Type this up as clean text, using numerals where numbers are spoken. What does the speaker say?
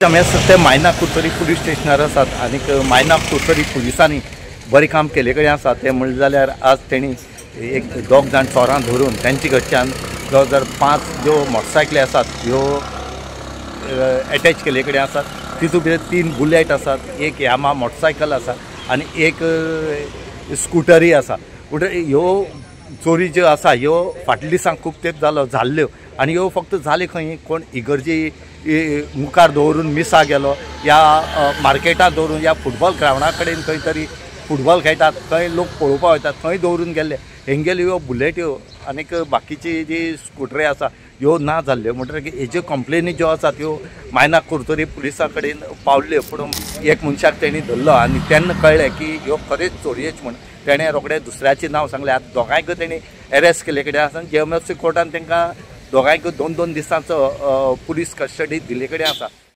आम्ही सध्या मायना कुर्तरी पुलीस स्टेशनार आसात आणि मायना कुर्तरी पुलिसांनी बरें काम केले कडेन आसा ते म्हणले जाल्यार आज तेणी एक दोग जाण चोरां धरून त्यांची कडच्यान 2005 ज्यो मोटरसायकली आसात ह्यो अटॅच केले कडेन आसात। तितून भितर 3 बुलेट आसात, एक यामा मोटरसायकल आसा आणि एक स्कूटरी आसा। ह्यो चोरी ज्यो आसा ह्यो फाटल्या दिसांक खूब तेंप जाल्ल्यो आणि ह्यो फक्त जाले खंय कोण इगर्जी मुखार दवरून मिसा गेलो या मार्केटात दवरून या फुटबॉल ग्राउंडा कडेन खंय तरी फुटबॉल खेळटात थंय लोक पळोवपाक वयतात थंय दवरून गेल्ले हेंगेल्यो ह्यो बुलेट्यो आनीक बाकीची जी स्कूटरी आसा ह्यो ना जाल्ल्यो म्हणटकीर हेज्यो कंप्लेनी ज्यो आसात ह्यो मायना कुर्तरी पुलिसा कडेन पावल्ल्यो। पूण एक मनशाक तेणी धरलो आनी तेन्ना कळ्ळें की ह्यो खरेंच चोरयेच म्हण तेणें रोखडें दुसऱ्याचें नांव सांगलें। आतां दोगांयक तेणी अरेस्ट केले कडेन आसा। JMFC कोर्टान तांकां दोगांयक 2-2 दिसांचो पुलीस कस्टडी दिले कडेन आसा।